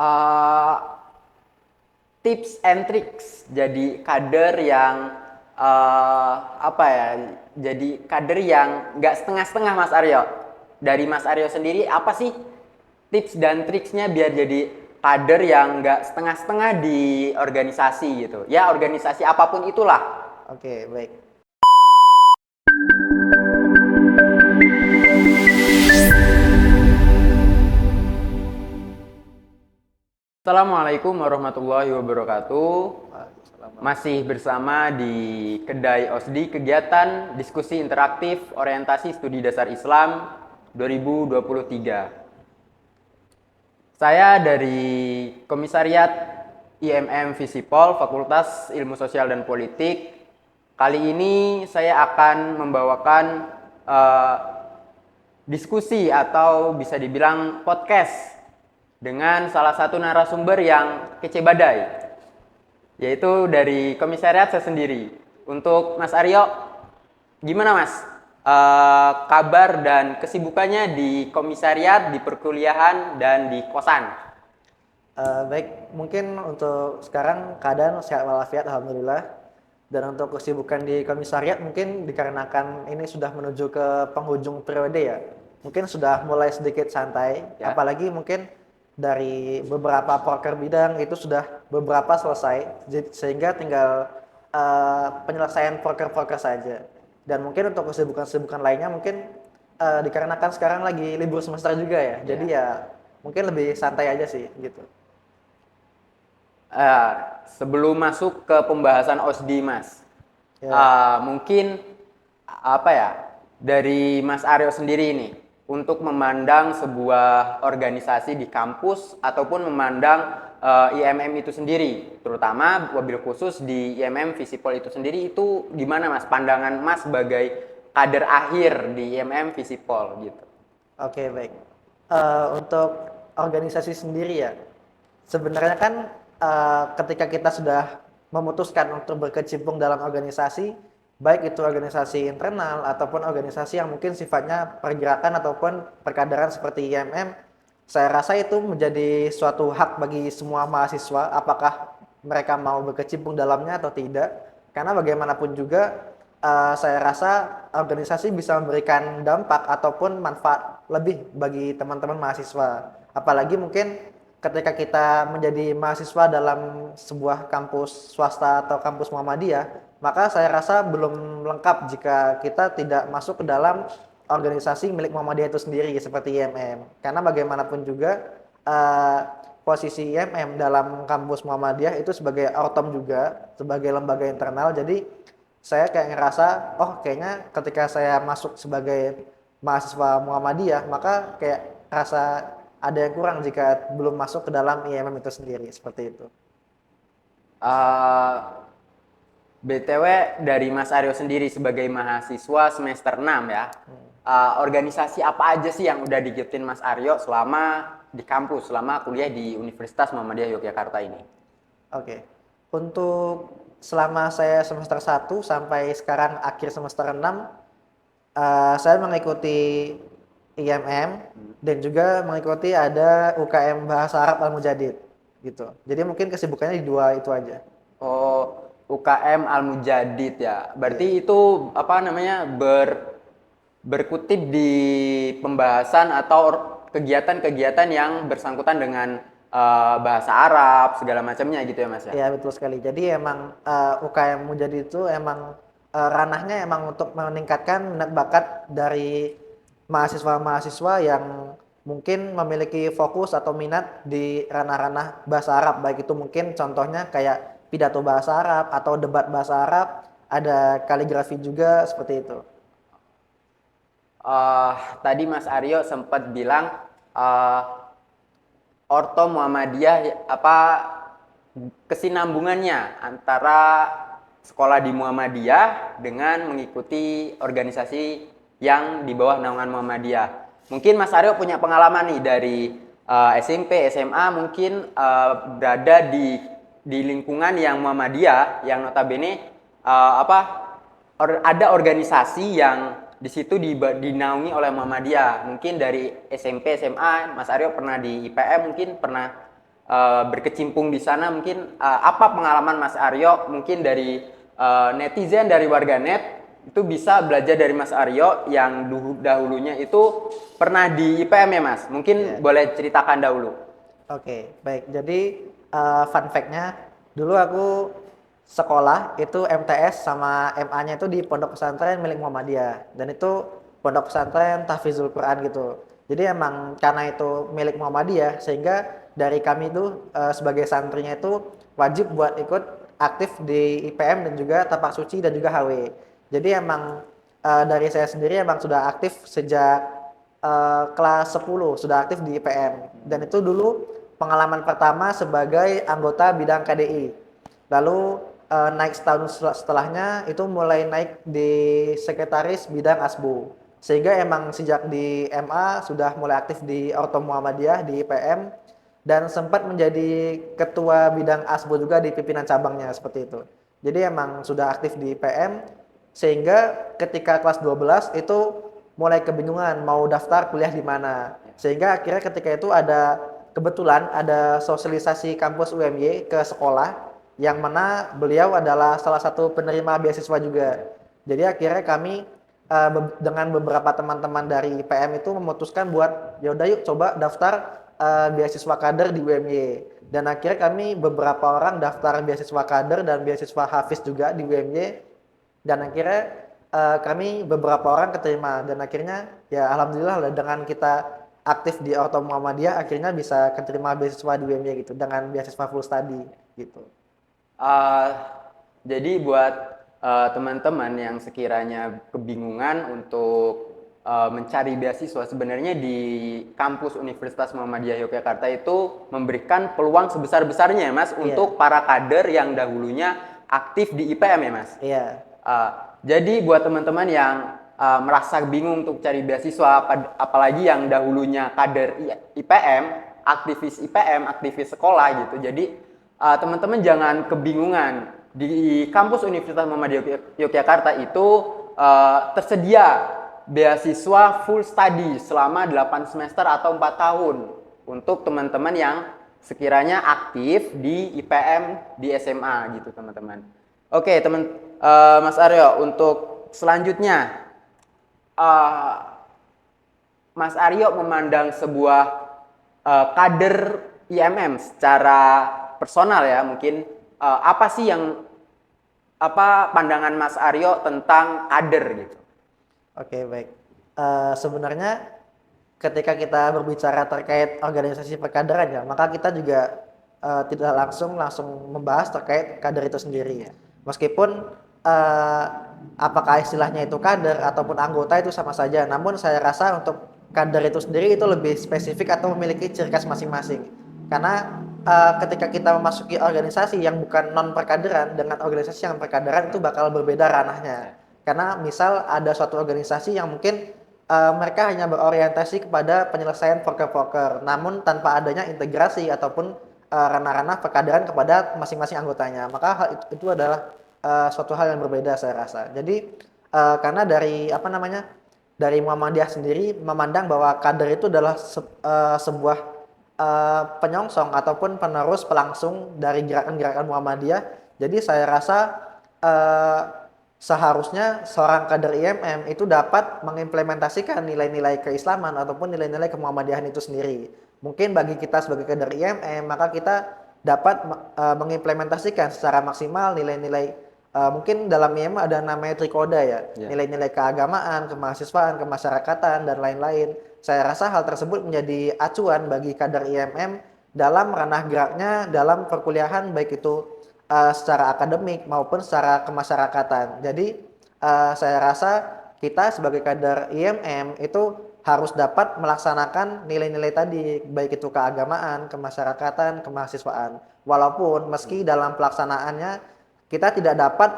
uh, tips and tricks jadi kader yang apa ya? Jadi kader yang nggak setengah-setengah Mas Aryo. Dari Mas Aryo sendiri apa sih tips dan triksnya biar jadi kader yang nggak setengah-setengah di organisasi gitu? Ya organisasi apapun itulah. Oke, baik. Assalamualaikum warahmatullahi wabarakatuh. Waalaikumsalam. Masih bersama di Kedai OSDI Kegiatan Diskusi Interaktif Orientasi Studi Dasar Islam 2023. Saya dari Komisariat IMM Visipol Fakultas Ilmu Sosial dan Politik. Kali ini saya akan membawakan eh, diskusi atau bisa dibilang podcast dengan salah satu narasumber yang kece badai, yaitu dari komisariat saya sendiri. Untuk Mas Aryo, gimana Mas? Kabar dan kesibukannya di komisariat, di perkuliahan, dan di kosan? Baik, mungkin untuk sekarang keadaan sehat walafiat, alhamdulillah. Dan untuk kesibukan di komisariat mungkin dikarenakan ini sudah menuju ke penghujung periode ya. Mungkin sudah mulai sedikit santai, Ya. apalagi mungkin dari beberapa proker bidang itu sudah beberapa selesai, sehingga tinggal penyelesaian proker-proker saja. Dan mungkin untuk kesibukan-kesibukan lainnya mungkin dikarenakan sekarang lagi libur semester juga ya. Jadi ya mungkin lebih santai aja sih gitu. Sebelum masuk ke pembahasan OSDI Mas, Ya. mungkin apa ya, dari Mas Aryo sendiri ini untuk memandang sebuah organisasi di kampus ataupun memandang IMM itu sendiri, terutama wabil khusus di IMM Visipol itu sendiri, itu gimana Mas pandangan Mas sebagai kader akhir di IMM Visipol gitu? Oke, baik. Untuk organisasi sendiri ya, sebenarnya kan ketika kita sudah memutuskan untuk berkecimpung dalam organisasi, baik itu organisasi internal ataupun organisasi yang mungkin sifatnya pergerakan ataupun perkaderan seperti IMM, saya rasa itu menjadi suatu hak bagi semua mahasiswa, apakah mereka mau berkecimpung dalamnya atau tidak. Karena bagaimanapun juga saya rasa organisasi bisa memberikan dampak ataupun manfaat lebih bagi teman-teman mahasiswa. Apalagi mungkin ketika kita menjadi mahasiswa dalam sebuah kampus swasta atau kampus Muhammadiyah, maka saya rasa belum lengkap jika kita tidak masuk ke dalam organisasi milik Muhammadiyah itu sendiri seperti IMM. Karena bagaimanapun juga posisi IMM dalam kampus Muhammadiyah itu sebagai ortom juga, sebagai lembaga internal. Jadi saya kayak ngerasa, oh kayaknya ketika saya masuk sebagai mahasiswa Muhammadiyah, maka kayak rasa ada yang kurang jika belum masuk ke dalam IMM itu sendiri, seperti itu. BTW dari Mas Aryo sendiri sebagai mahasiswa semester 6 ya, organisasi apa aja sih yang udah diikutin Mas Aryo selama di kampus, selama kuliah di Universitas Muhammadiyah Yogyakarta ini? Oke, untuk selama saya semester 1 sampai sekarang akhir semester 6, saya mengikuti IMM dan juga mengikuti ada UKM Bahasa Arab Al-Mujadid gitu. Jadi mungkin kesibukannya di dua itu aja. Oh, UKM Al-Mujadid ya. Iya. Berarti itu apa namanya berkutip di pembahasan atau kegiatan-kegiatan yang bersangkutan dengan bahasa Arab segala macamnya gitu ya Mas ya. Iya betul sekali. Jadi emang UKM Mujadid itu emang ranahnya emang untuk meningkatkan minat bakat dari mahasiswa-mahasiswa yang mungkin memiliki fokus atau minat di ranah-ranah bahasa Arab. Baik itu mungkin contohnya kayak pidato bahasa Arab atau debat bahasa Arab, ada kaligrafi juga seperti itu. Tadi Mas Aryo sempat bilang uh, Orto Muhammadiyah apa kesinambungannya antara sekolah di Muhammadiyah dengan mengikuti organisasi yang di bawah naungan Muhammadiyah. Mungkin Mas Aryo punya pengalaman nih dari SMP, SMA mungkin berada di lingkungan yang Muhammadiyah yang notabene ada organisasi yang di situ dinaungi oleh Muhammadiyah. Mungkin dari SMP, SMA, Mas Aryo pernah di IPM, mungkin pernah berkecimpung di sana, mungkin apa pengalaman Mas Aryo mungkin dari netizen, dari warganet itu bisa belajar dari Mas Aryo yang dahulunya itu pernah di IPM ya Mas. Mungkin Ya. boleh ceritakan dahulu. Oke, baik. Jadi fun fact-nya, dulu aku sekolah itu MTS sama MA-nya itu di Pondok Pesantren milik Muhammadiyah, dan itu Pondok Pesantren Tahfizul Quran gitu. Jadi emang karena itu milik Muhammadiyah, sehingga dari kami itu sebagai santrinya itu wajib buat ikut aktif di IPM dan juga Tapak Suci dan juga HW. Jadi emang dari saya sendiri emang sudah aktif sejak kelas 10 sudah aktif di IPM, dan itu dulu pengalaman pertama sebagai anggota bidang KDI. Lalu naik setahun setelahnya itu mulai naik di sekretaris bidang ASBU. Sehingga emang sejak di MA sudah mulai aktif di Orto Muhammadiyah di IPM, dan sempat menjadi ketua bidang ASBU juga di pimpinan cabangnya seperti itu. Jadi emang sudah aktif di IPM, sehingga ketika kelas 12 itu mulai kebingungan mau daftar kuliah di mana. Sehingga akhirnya ketika itu kebetulan ada sosialisasi kampus UMY ke sekolah, yang mana beliau adalah salah satu penerima beasiswa juga. Jadi akhirnya kami dengan beberapa teman-teman dari IPM itu memutuskan buat yaudah yuk coba daftar beasiswa kader di UMY. Dan akhirnya kami beberapa orang daftar beasiswa kader dan beasiswa Hafiz juga di UMY, dan akhirnya kami beberapa orang keterima, dan akhirnya ya alhamdulillah dengan kita aktif di Orto Muhammadiyah akhirnya bisa keterima beasiswa di UMY gitu dengan beasiswa full study gitu. Uh, jadi buat teman-teman yang sekiranya kebingungan untuk mencari beasiswa, sebenarnya di kampus Universitas Muhammadiyah Yogyakarta itu memberikan peluang sebesar-besarnya ya Mas, untuk para kader yang dahulunya aktif di IPM ya Mas. Iya. Jadi buat teman-teman yang merasa bingung untuk cari beasiswa, apalagi yang dahulunya kader IPM, aktivis IPM, aktivis sekolah gitu. Jadi teman-teman jangan kebingungan. Di kampus Universitas Muhammadiyah Yogyakarta itu tersedia beasiswa full study selama 8 semester atau 4 tahun untuk teman-teman yang sekiranya aktif di IPM di SMA gitu teman-teman. Oke Mas Aryo, untuk selanjutnya Mas Aryo memandang sebuah kader IMM secara personal ya, mungkin apa sih yang pandangan Mas Aryo tentang kader gitu? Oke, baik. Sebenarnya ketika kita berbicara terkait organisasi perkaderan ya, maka kita juga tidak langsung membahas terkait kader itu sendiri ya. Meskipun apakah istilahnya itu kader ataupun anggota itu sama saja, namun saya rasa untuk kader itu sendiri itu lebih spesifik atau memiliki ciri khas masing-masing. Karena ketika kita memasuki organisasi yang bukan non perkaderan dengan organisasi yang perkaderan, itu bakal berbeda ranahnya. Karena misal ada suatu organisasi yang mungkin mereka hanya berorientasi kepada penyelesaian poker-poker, namun tanpa adanya integrasi ataupun ranah-ranah perkaderan kepada masing-masing anggotanya, maka hal itu adalah suatu hal yang berbeda saya rasa. Jadi karena dari Muhammadiyah sendiri memandang bahwa kader itu adalah sebuah penyongsong ataupun penerus pelangsung dari gerakan-gerakan Muhammadiyah. Jadi saya rasa seharusnya seorang kader IMM itu dapat mengimplementasikan nilai-nilai keislaman ataupun nilai-nilai kemuhammadiyahan itu sendiri. Mungkin bagi kita sebagai kader IMM, maka kita dapat mengimplementasikan secara maksimal nilai-nilai, mungkin dalam IMM ada namanya trikoda ya, nilai-nilai keagamaan, kemahasiswaan, kemasyarakatan, dan lain-lain. Saya rasa hal tersebut menjadi acuan bagi kader IMM dalam ranah geraknya dalam perkuliahan, baik itu secara akademik maupun secara kemasyarakatan. Jadi saya rasa kita sebagai kader IMM itu harus dapat melaksanakan nilai-nilai tadi, baik itu keagamaan, kemasyarakatan, kemahasiswaan. Walaupun meski dalam pelaksanaannya kita tidak dapat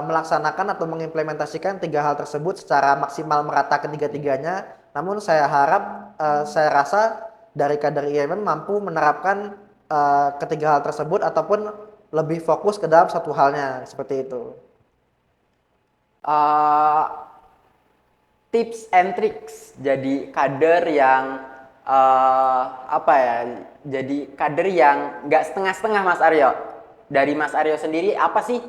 melaksanakan atau mengimplementasikan tiga hal tersebut secara maksimal merata ketiga-tiganya, namun saya harap, saya rasa dari kader IMM mampu menerapkan ketiga hal tersebut ataupun lebih fokus ke dalam satu halnya seperti itu. Tips and tricks jadi kader yang apa ya, jadi kader yang nggak setengah-setengah Mas Aryo. Dari Mas Aryo sendiri apa sih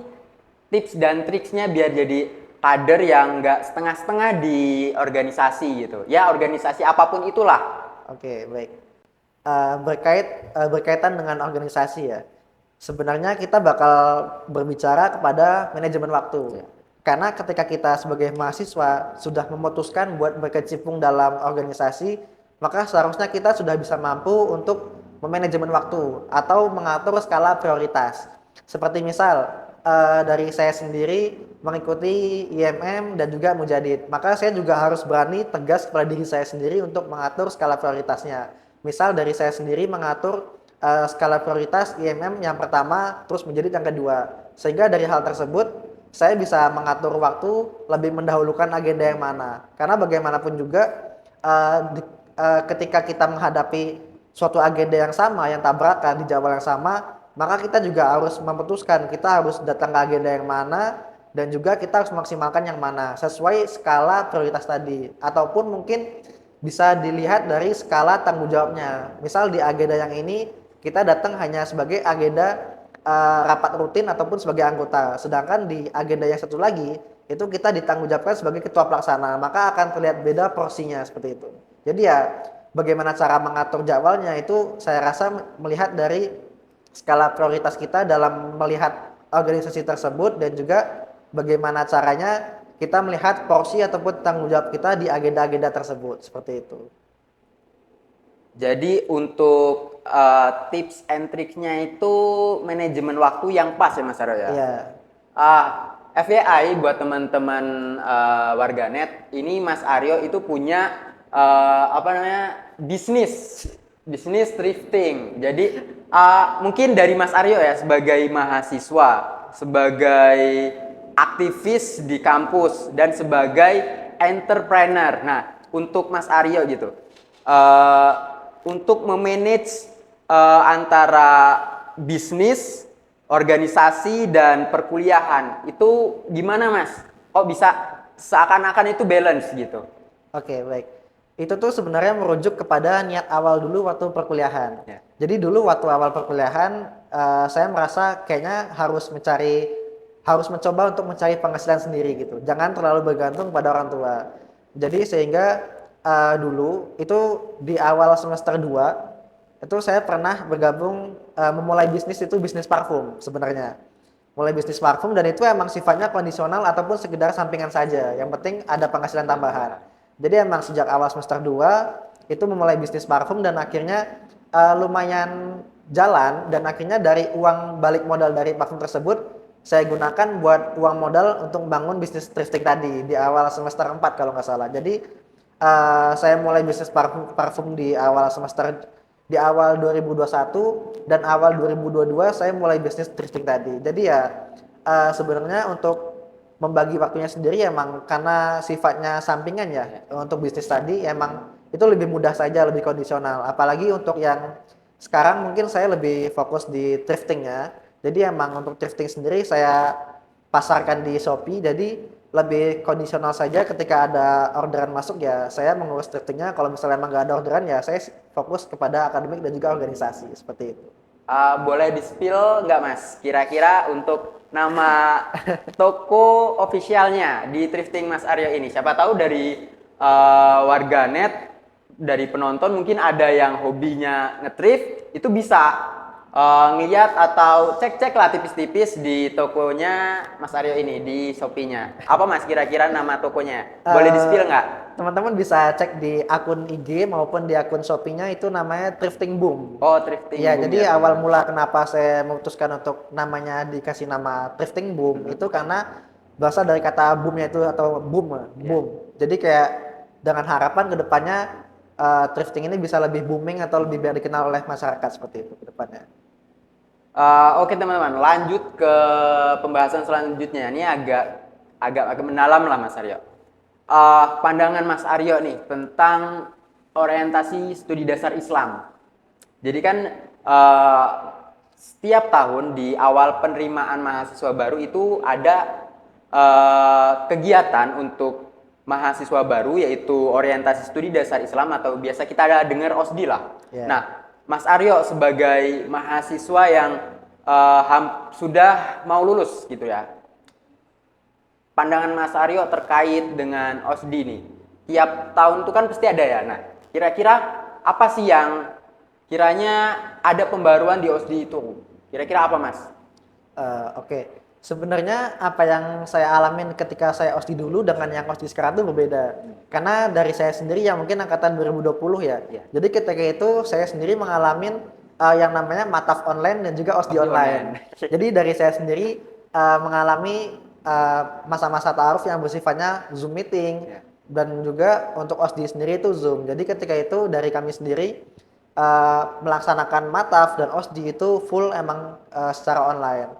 tips dan triksnya biar jadi kader yang nggak setengah-setengah di organisasi gitu? Ya organisasi apapun itulah. Oke, baik. Berkaitan dengan organisasi ya. Sebenarnya kita bakal berbicara kepada manajemen waktu. Karena ketika kita sebagai mahasiswa sudah memutuskan buat berkecimpung dalam organisasi, maka seharusnya kita sudah bisa mampu untuk memanajemen waktu atau mengatur skala prioritas. Seperti misal dari saya sendiri mengikuti IMM dan juga Mujadid, maka saya juga harus berani tegas kepada diri saya sendiri untuk mengatur skala prioritasnya. Misal dari saya sendiri mengatur skala prioritas IMM yang pertama, terus Mujadid yang kedua. Sehingga dari hal tersebut saya bisa mengatur waktu lebih mendahulukan agenda yang mana. Karena bagaimanapun juga ketika kita menghadapi suatu agenda yang sama, yang tabrakan di jadwal yang sama, maka kita juga harus memutuskan kita harus datang ke agenda yang mana dan juga kita harus memaksimalkan yang mana sesuai skala prioritas tadi. Ataupun mungkin bisa dilihat dari skala tanggung jawabnya. Misal di agenda yang ini kita datang hanya sebagai agenda rapat rutin ataupun sebagai anggota. Sedangkan di agenda yang satu lagi itu kita ditanggungjawabkan sebagai ketua pelaksana, maka akan terlihat beda porsinya seperti itu. Jadi ya bagaimana cara mengatur jadwalnya itu saya rasa melihat dari skala prioritas kita dalam melihat organisasi tersebut dan juga bagaimana caranya kita melihat porsi ataupun tanggung jawab kita di agenda-agenda tersebut seperti itu. Jadi untuk tips and triknya itu manajemen waktu yang pas ya Mas Aryo ya? Iya. FYI buat teman-teman warganet, ini Mas Aryo itu punya apa namanya bisnis thrifting. Jadi mungkin dari Mas Aryo ya sebagai mahasiswa, sebagai aktivis di kampus dan sebagai entrepreneur. Nah untuk Mas Aryo gitu. Untuk memanage antara bisnis, organisasi, dan perkuliahan itu gimana Mas? Kok bisa seakan-akan itu balance gitu? Oke, baik. Itu tuh sebenarnya merujuk kepada niat awal dulu waktu perkuliahan. Ya. Jadi dulu waktu awal perkuliahan, saya merasa kayaknya harus mencoba untuk mencari penghasilan sendiri gitu. Jangan terlalu bergantung pada orang tua. Jadi sehingga dulu itu di awal semester 2 itu saya pernah bergabung memulai bisnis itu bisnis parfum sebenarnya. Mulai bisnis parfum dan itu emang sifatnya kondisional ataupun sekedar sampingan saja. Yang penting ada penghasilan tambahan. Jadi emang sejak awal semester 2 itu memulai bisnis parfum dan akhirnya lumayan jalan dan akhirnya dari uang balik modal dari parfum tersebut saya gunakan buat uang modal untuk bangun bisnis thrifting tadi di awal semester 4 kalau nggak salah. Jadi saya mulai bisnis parfum di awal 2021 dan awal 2022 saya mulai bisnis thrifting tadi. Jadi ya sebenarnya untuk membagi waktunya sendiri emang karena sifatnya sampingan ya untuk bisnis tadi emang itu lebih mudah saja, lebih kondisional. Apalagi untuk yang sekarang mungkin saya lebih fokus di thriftingnya. Jadi emang untuk thrifting sendiri saya pasarkan di Shopee. Jadi lebih kondisional saja ketika ada orderan masuk ya saya mengurus thriftingnya. Kalau misalnya emang nggak ada orderan ya saya fokus kepada akademik dan juga organisasi seperti itu. Boleh di-spill nggak Mas? Kira-kira untuk nama toko officialnya di thrifting Mas Aryo ini. Siapa tahu dari warganet, dari penonton mungkin ada yang hobinya nge-thrift, itu bisa ngeliat atau cek-cek lah tipis-tipis di tokonya Mas Aryo ini, di Shopee-nya. Apa Mas kira-kira nama tokonya? Boleh di-spill nggak? Teman-teman bisa cek di akun IG maupun di akun Shopee-nya itu namanya Thrifting Boom. Oh, Thrifting Ya, Boom jadi ya, awal teman. mula kenapa saya memutuskan untuk namanya dikasih nama Thrifting Boom itu karena berasal dari kata boomnya itu atau boom. Jadi kayak dengan harapan kedepannya thrifting ini bisa lebih booming atau lebih biar dikenal oleh masyarakat seperti itu kedepannya. Oke teman-teman, lanjut ke pembahasan selanjutnya. Ini agak mendalam lah Mas Aryo. Pandangan Mas Aryo nih tentang orientasi studi dasar Islam. Jadi kan setiap tahun di awal penerimaan mahasiswa baru itu ada kegiatan untuk mahasiswa baru, yaitu orientasi studi dasar Islam atau biasa kita dengar OSDI lah. Ya. Nah, Mas Aryo sebagai mahasiswa yang sudah mau lulus gitu ya, pandangan Mas Aryo terkait dengan OSDI nih. Tiap tahun itu kan pasti ada ya. Nah, kira-kira apa sih yang kiranya ada pembaruan di OSDI itu? Kira-kira apa, Mas? Oke. Sebenarnya apa yang saya alamin ketika saya OSDI dulu dengan yang OSDI sekarang itu berbeda. Karena dari saya sendiri yang mungkin angkatan 2020 ya. Ya. Jadi ketika itu saya sendiri mengalami yang namanya mataf online dan juga OSDI online. Jadi dari saya sendiri mengalami masa-masa ta'aruf yang bersifatnya Zoom meeting, Ya. dan juga untuk OSDI sendiri itu Zoom. Jadi ketika itu dari kami sendiri melaksanakan mataf dan OSDI itu full emang secara online.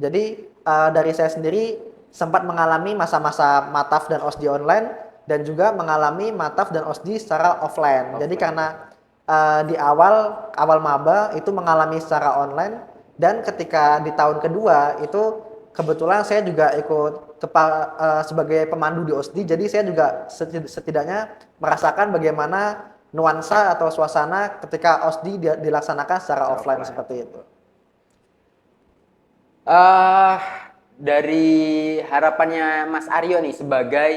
Jadi dari saya sendiri sempat mengalami masa-masa mataf dan OSDI online dan juga mengalami mataf dan OSDI secara offline. Jadi karena di awal maba itu mengalami secara online, dan ketika di tahun kedua itu kebetulan saya juga ikut sebagai pemandu di OSDI. Jadi saya juga setidaknya merasakan bagaimana nuansa atau suasana ketika OSDI dilaksanakan secara offline seperti itu. Dari harapannya Mas Aryo nih sebagai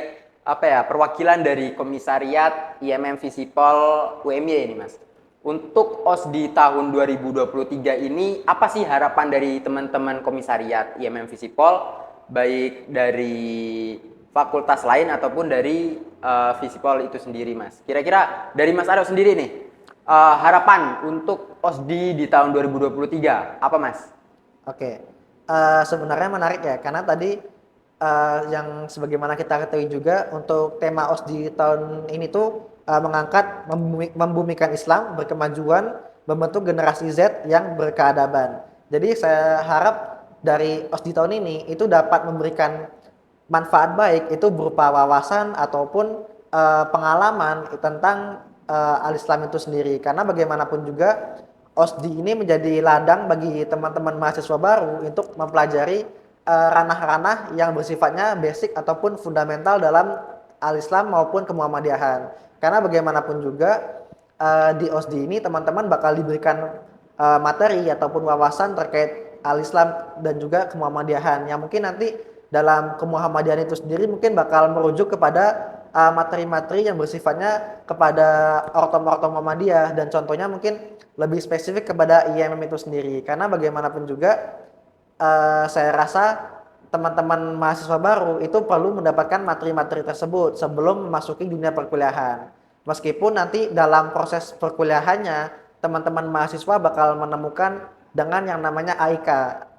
perwakilan dari Komisariat IMM Visipol UMY ini, Mas. Untuk OSDI tahun 2023 ini apa sih harapan dari teman-teman Komisariat IMM Visipol, baik dari fakultas lain ataupun dari Visipol itu sendiri, Mas? Kira-kira dari Mas Aryo sendiri nih, harapan untuk OSDI di tahun 2023 apa, Mas? Oke. Sebenarnya menarik ya, karena tadi yang sebagaimana kita ketahui juga untuk tema OSDI tahun ini tuh mengangkat membumikan Islam, berkemajuan, membentuk generasi Z yang berkeadaban. Jadi saya harap dari OSDI tahun ini itu dapat memberikan manfaat baik itu berupa wawasan ataupun pengalaman tentang al-Islam itu sendiri. Karena bagaimanapun juga OSDI ini menjadi ladang bagi teman-teman mahasiswa baru untuk mempelajari ranah-ranah yang bersifatnya basic ataupun fundamental dalam al-Islam maupun kemuhammadiyahan. Karena bagaimanapun juga di OSDI ini teman-teman bakal diberikan materi ataupun wawasan terkait al-Islam dan juga kemuhammadiyahan yang mungkin nanti dalam kemuhammadiyahan itu sendiri mungkin bakal merujuk kepada materi-materi yang bersifatnya kepada ortom-ortom Muhammadiyah, dan contohnya mungkin lebih spesifik kepada IMM itu sendiri. Karena bagaimanapun juga saya rasa teman-teman mahasiswa baru itu perlu mendapatkan materi-materi tersebut sebelum memasuki dunia perkuliahan. Meskipun nanti dalam proses perkuliahannya teman-teman mahasiswa bakal menemukan dengan yang namanya AIK.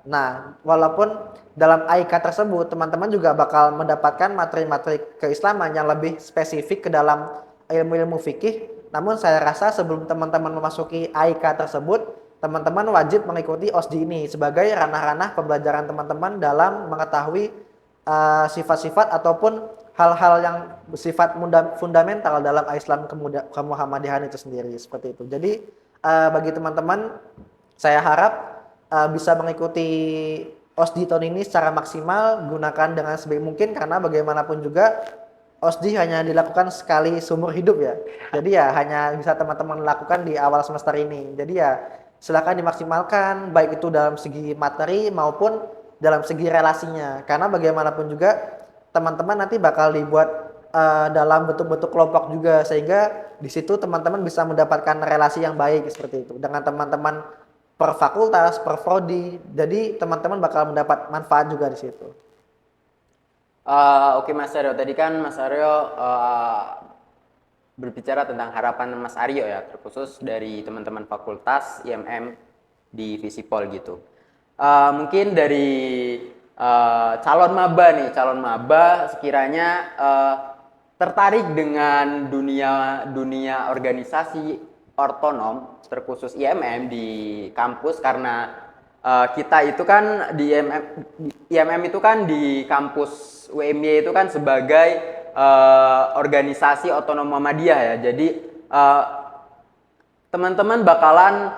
Nah, walaupun dalam AIK tersebut teman-teman juga bakal mendapatkan materi-materi keislaman yang lebih spesifik ke dalam ilmu-ilmu fikih. Namun saya rasa sebelum teman-teman memasuki AIK tersebut, teman-teman wajib mengikuti OSDI ini sebagai ranah-ranah pembelajaran teman-teman dalam mengetahui sifat-sifat ataupun hal-hal yang bersifat fundamental dalam Islam kemuhammadiyahan itu sendiri, seperti itu. Jadi bagi teman-teman saya harap bisa mengikuti OSDI tahun ini secara maksimal, gunakan dengan sebaik mungkin, karena bagaimanapun juga OSDI hanya dilakukan sekali seumur hidup ya. Jadi ya hanya bisa teman-teman lakukan di awal semester ini. Jadi ya silakan dimaksimalkan baik itu dalam segi materi maupun dalam segi relasinya. Karena bagaimanapun juga teman-teman nanti bakal dibuat dalam bentuk-bentuk kelompok juga, sehingga di situ teman-teman bisa mendapatkan relasi yang baik seperti itu dengan teman-teman per fakultas, per prodi. Jadi teman-teman bakal mendapat manfaat juga di situ. Oke Mas Aryo, tadi kan Mas Aryo berbicara tentang harapan Mas Aryo ya, terkhusus dari teman-teman fakultas IMM di Visipol gitu. Mungkin dari calon maba sekiranya tertarik dengan dunia organisasi ortonom, terkhusus IMM di kampus, karena kita itu kan di IMM itu kan di kampus UMY itu kan sebagai organisasi otonom Muhammadiyah ya. Jadi teman-teman bakalan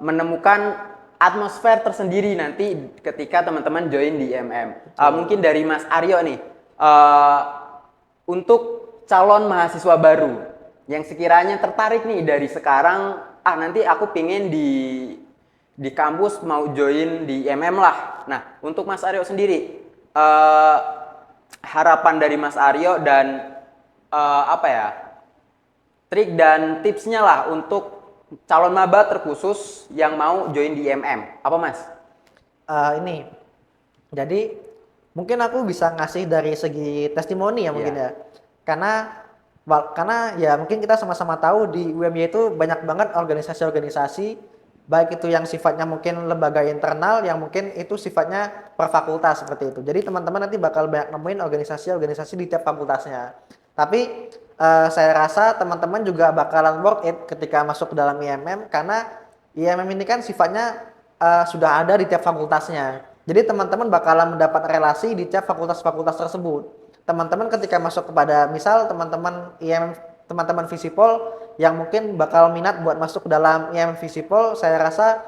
menemukan atmosfer tersendiri nanti ketika teman-teman join di IMM. Mungkin dari Mas Aryo nih, untuk calon mahasiswa baru yang sekiranya tertarik nih dari sekarang, nanti aku pingin di kampus mau join di IMM lah. Nah, untuk Mas Aryo sendiri, eh, harapan dari Mas Aryo dan apa ya, trik dan tipsnya lah untuk calon maba terkhusus yang mau join di IMM. Apa Mas? Ini, jadi mungkin aku bisa ngasih dari segi testimoni ya mungkin Iya. ya. Karena ya mungkin kita sama-sama tahu di UMY itu banyak banget organisasi-organisasi, baik itu yang sifatnya mungkin lembaga internal, yang mungkin itu sifatnya per fakultas seperti itu. Jadi teman-teman nanti bakal banyak nemuin organisasi-organisasi di tiap fakultasnya. Tapi saya rasa teman-teman juga bakalan worth it ketika masuk ke dalam IMM, karena IMM ini kan sifatnya sudah ada di tiap fakultasnya. Jadi teman-teman bakalan mendapat relasi di tiap fakultas-fakultas tersebut. Teman-teman ketika masuk kepada misal teman-teman IMM, teman-teman Visipol yang mungkin bakal minat buat masuk ke dalam IMM Visipol, saya rasa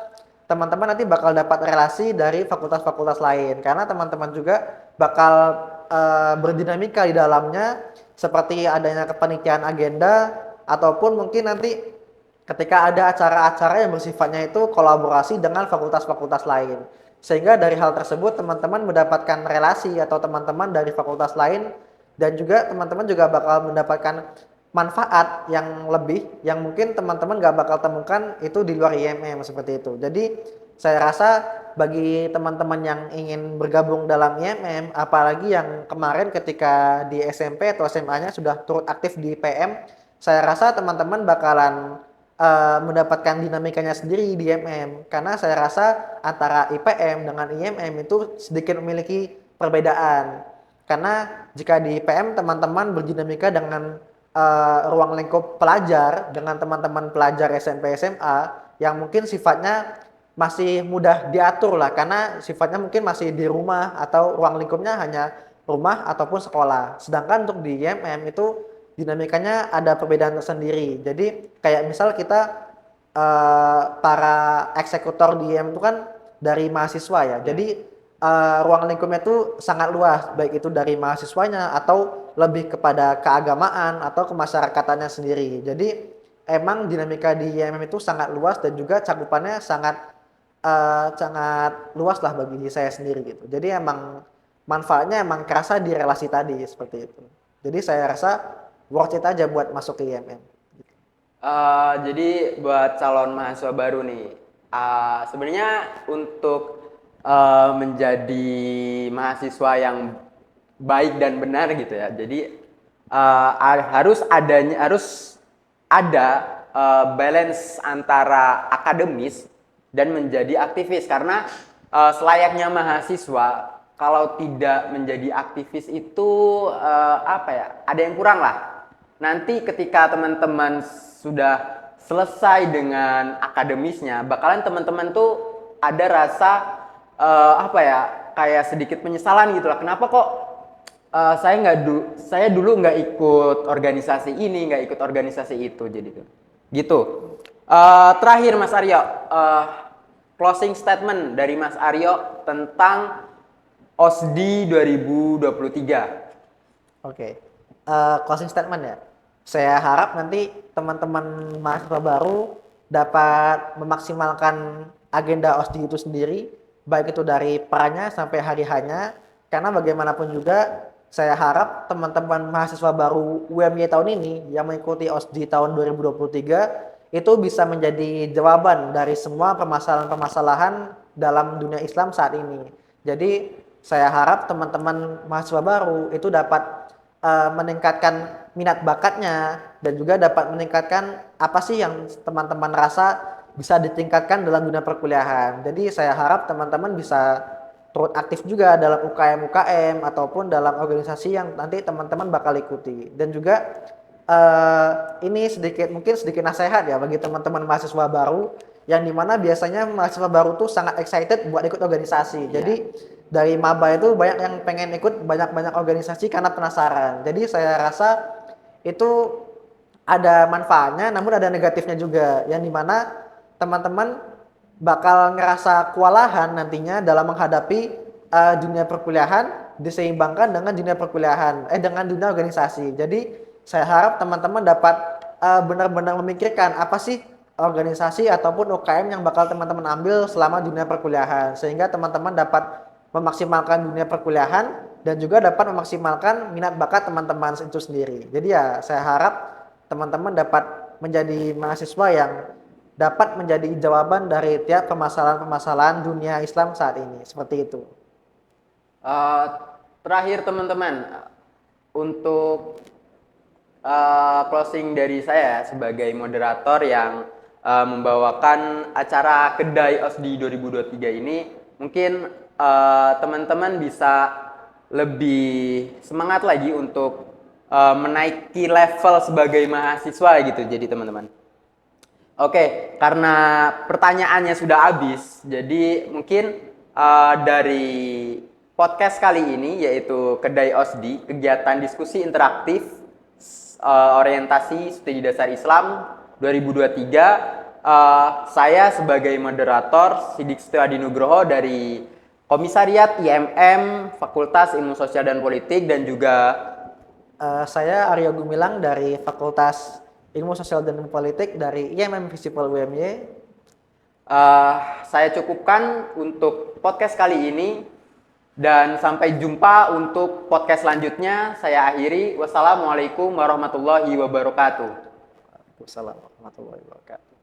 teman-teman nanti bakal dapat relasi dari fakultas-fakultas lain, karena teman-teman juga bakal berdinamika di dalamnya, seperti adanya kepanitiaan agenda ataupun mungkin nanti ketika ada acara-acara yang bersifatnya itu kolaborasi dengan fakultas-fakultas lain. Sehingga dari hal tersebut teman-teman mendapatkan relasi atau teman-teman dari fakultas lain, dan juga teman-teman juga bakal mendapatkan manfaat yang lebih yang mungkin teman-teman gak bakal temukan itu di luar IMM seperti itu. Jadi saya rasa bagi teman-teman yang ingin bergabung dalam IMM, apalagi yang kemarin ketika di SMP atau SMA-nya sudah turut aktif di PM, saya rasa teman-teman bakalan mendapatkan dinamikanya sendiri di IMM, karena saya rasa antara IPM dengan IMM itu sedikit memiliki perbedaan. Karena jika di IPM teman-teman berdinamika dengan ruang lingkup pelajar, dengan teman-teman pelajar SMP SMA yang mungkin sifatnya masih mudah diatur lah, karena sifatnya mungkin masih di rumah atau ruang lingkupnya hanya rumah ataupun sekolah. Sedangkan untuk di IMM itu dinamikanya ada perbedaan tersendiri. Jadi kayak misal kita para eksekutor di IM itu kan dari mahasiswa ya. Jadi ruang lingkupnya itu sangat luas, baik itu dari mahasiswanya atau lebih kepada keagamaan atau kemasyarakatan sendiri. Jadi emang dinamika di IMM itu sangat luas dan juga cakupannya sangat luas lah bagi saya sendiri gitu. Jadi emang manfaatnya emang kerasa di relasi tadi seperti itu. Jadi saya rasa worth it aja buat masuk ke IMM. Jadi buat calon mahasiswa baru nih, sebenarnya untuk menjadi mahasiswa yang baik dan benar gitu ya. Jadi harus ada balance antara akademis dan menjadi aktivis, karena selayaknya mahasiswa kalau tidak menjadi aktivis itu apa ya? Ada yang kurang lah. Nanti ketika teman-teman sudah selesai dengan akademisnya, bakalan teman-teman tuh ada rasa apa ya, kayak sedikit penyesalan gitu lah. Kenapa kok saya dulu nggak ikut organisasi ini, nggak ikut organisasi itu, jadi tuh. Gitu. Terakhir Mas Aryo, closing statement dari Mas Aryo tentang OSDI 2023. Oke. Closing statement ya. Saya harap nanti teman-teman mahasiswa baru dapat memaksimalkan agenda OSDI itu sendiri, baik itu dari perannya sampai hari hanya, karena bagaimanapun juga saya harap teman-teman mahasiswa baru UMY tahun ini yang mengikuti OSDI tahun 2023 itu bisa menjadi jawaban dari semua permasalahan-permasalahan dalam dunia Islam saat ini. Jadi saya harap teman-teman mahasiswa baru itu dapat meningkatkan minat bakatnya dan juga dapat meningkatkan apa sih yang teman-teman rasa bisa ditingkatkan dalam dunia perkuliahan. Jadi saya harap teman-teman bisa turut aktif juga dalam UKM ataupun dalam organisasi yang nanti teman-teman bakal ikuti. Dan juga ini mungkin sedikit nasihat ya bagi teman-teman mahasiswa baru, yang dimana biasanya mahasiswa baru tuh sangat excited buat ikut organisasi. Jadi dari maba itu banyak yang pengen ikut banyak-banyak organisasi karena penasaran. Jadi saya rasa itu ada manfaatnya, namun ada negatifnya juga, yang dimana teman-teman bakal ngerasa kewalahan nantinya dalam menghadapi dunia perkuliahan, diseimbangkan dengan dunia perkuliahan, dengan dunia organisasi. Jadi saya harap teman-teman dapat benar-benar memikirkan apa sih organisasi ataupun UKM yang bakal teman-teman ambil selama dunia perkuliahan, sehingga teman-teman dapat memaksimalkan dunia perkuliahan dan juga dapat memaksimalkan minat bakat teman-teman itu sendiri. Jadi ya saya harap teman-teman dapat menjadi mahasiswa yang dapat menjadi jawaban dari tiap permasalahan-permasalahan dunia Islam saat ini. Seperti itu. Terakhir teman-teman, untuk closing dari saya sebagai moderator yang membawakan acara Kedai OSDI 2023 ini, mungkin teman-teman bisa lebih semangat lagi untuk menaiki level sebagai mahasiswa gitu. Jadi teman-teman, oke, karena pertanyaannya sudah habis, jadi mungkin dari podcast kali ini, yaitu Kedai OSDI, kegiatan diskusi interaktif orientasi studi dasar Islam 2023, saya sebagai moderator Sidik Setiadi Nugroho dari Komisariat IMM Fakultas Ilmu Sosial dan Politik, dan juga saya Aryo Gumilang dari Fakultas Ilmu Sosial dan Politik dari IMM Visipol UMY. Saya cukupkan untuk podcast kali ini, dan sampai jumpa untuk podcast selanjutnya. Saya akhiri. Wassalamualaikum warahmatullahi wabarakatuh. Waalaikumsalam warahmatullahi wabarakatuh.